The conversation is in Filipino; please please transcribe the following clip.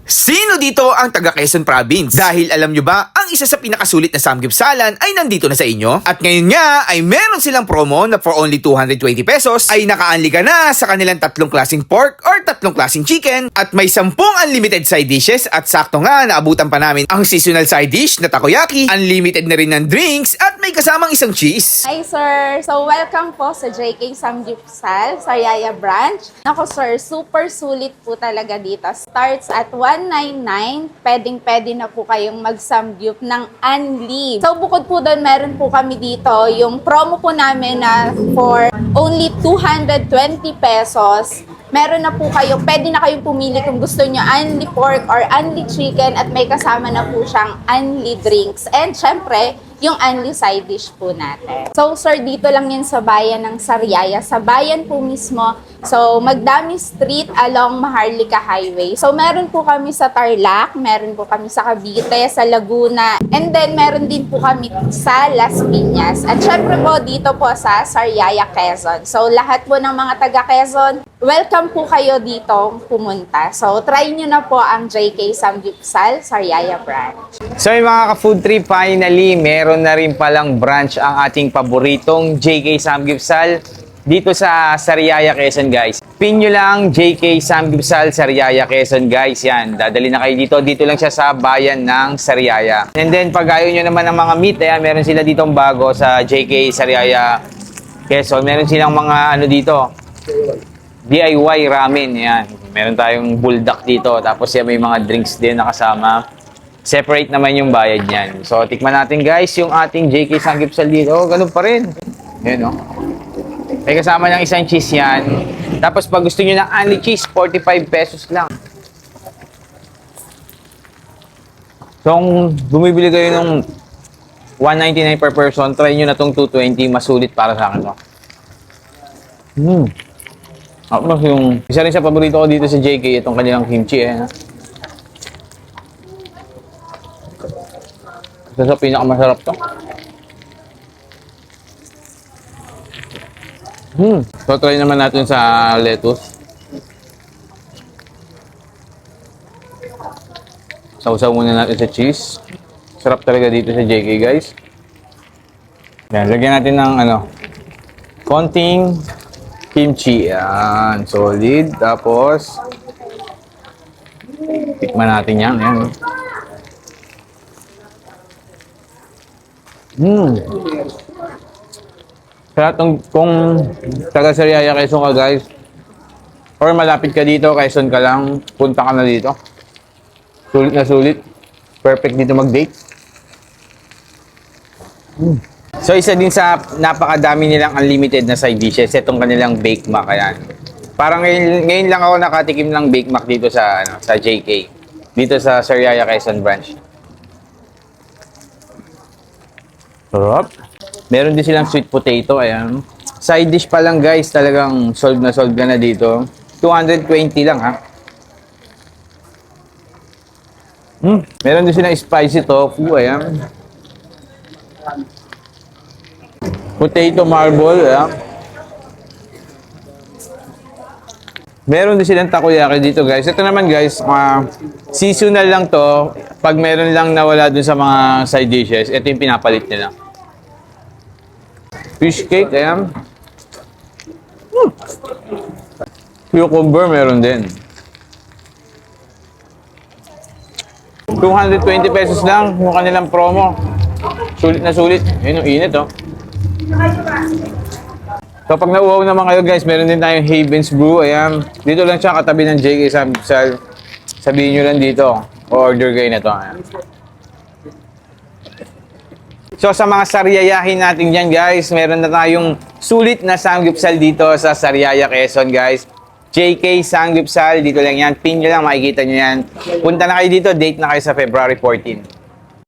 Sino dito ang taga Quezon Province? Dahil alam nyo ba, ang isa sa pinakasulit na samgyupsalan ay nandito na sa inyo? At ngayon nga ay meron silang promo na for only 220 pesos ay naka-unli ka na sa kanilang 3 klaseng pork or 3 klaseng chicken at may 10 unlimited side dishes at sakto nga naabutan pa namin ang seasonal side dish na takoyaki, unlimited na rin ng drinks at may kasamang isang cheese. Hi sir! So welcome po sa JK Samgyupsal, Sariaya branch. Ako sir, super sulit po talaga dito. Starts at 199, pwedeng-pwede na po kayong mag-samgyup ng unli. So bukod po doon, meron po kami dito yung promo po namin na for only 220 pesos. Meron na po kayo, pwede na kayong pumili kung gusto nyo unli pork or unli chicken at may kasama na po siyang unli drinks. And syempre, yung unli side dish po natin. So sir, dito lang yun sa bayan ng Sariaya. Sa bayan po mismo. So Magdami Street along Maharlika Highway. So meron po kami sa Tarlac, meron po kami sa Cavite, sa Laguna, and then meron din po kami sa Las Piñas. At syempre po dito po sa Sariaya, Quezon. So lahat po ng mga taga Quezon, welcome po kayo dito pumunta. So try nyo na po ang JK Samgyupsal Sariaya branch. So yung mga ka-food trip, finally, meron na rin palang branch ang ating paboritong JK Samgyupsal dito sa Sariaya, Quezon, guys. Pin nyo lang JK Samgyupsal Sariaya, Quezon, guys. Yan, dadali na kayo dito. Dito lang siya sa bayan ng Sariaya. And then, pag ayaw nyo naman ng mga meat, ayan, meron sila ditong bago sa JK Sariaya, Quezon. Meron silang mga ano dito, DIY ramen. Yan, meron tayong buldak dito. Tapos yan, may mga drinks din na kasama. Separate naman yung bayad niyan. So, tikman natin guys yung ating JK Samgyupsal dito. Oh, ganun pa rin. Yan, oh. May kasama ng isang cheese yan. Tapos, pag gusto nyo ng only cheese, 45 pesos lang. So, kung bumibili kayo ng 199 per person, try nyo na tong 220. Masulit para sa akin, oh. Tapos, yung isa rin sa paborito ko dito sa JK, itong kanilang kimchi, eh. Ito sa pinakamasarap to. So, try naman natin sa lettuce. Sausaw muna natin sa cheese. Sarap talaga dito sa JK, guys. Yan, lagyan natin ng ano, konting kimchi. Yan, solid. Tapos, tikman natin yan. Yan. Kaya kung taga Sariaya, Quezon ka guys, or malapit ka dito, Quezon ka lang, punta ka na dito. Sulit na sulit. Perfect dito mag-date. So isa din sa napakadami nilang unlimited na side dishes, itong kanilang Bake Mac. Ayan. Parang ngayon lang ako nakatikim ng Bake Mac dito sa, sa JK. Dito sa Sariaya, Quezon branch. Sarap. Meron din silang sweet potato, ayan. Side dish pa lang guys, talagang solve ka na dito. 220 lang ha. Meron din silang spicy tofu, ayan. Potato marble, ayan. Meron din silang takoyaki dito guys. Ito naman guys, seasonal lang to. Pag meron lang nawala dun sa mga side dishes, ito yung pinapalit nila. Fish cake, ayan. Cucumber, meron din. 220 pesos lang yung kanilang promo. Sulit na sulit. Yun yung init, oh. So, pag nauuhaw naman kayo, guys, meron din tayong Haven's Brew. Ayan. Dito lang siya katabi ng JK Samgyupsal. Sabihin nyo lang dito. O-order kayo na to. Ayan. So sa mga Sariayahin natin dyan guys, meron na tayong sulit na Samgyupsal dito sa Sariaya, Quezon guys. JK Samgyupsal, dito lang yan. Pin nyo lang, makikita nyo yan. Punta na kayo dito, date na kayo sa February 14.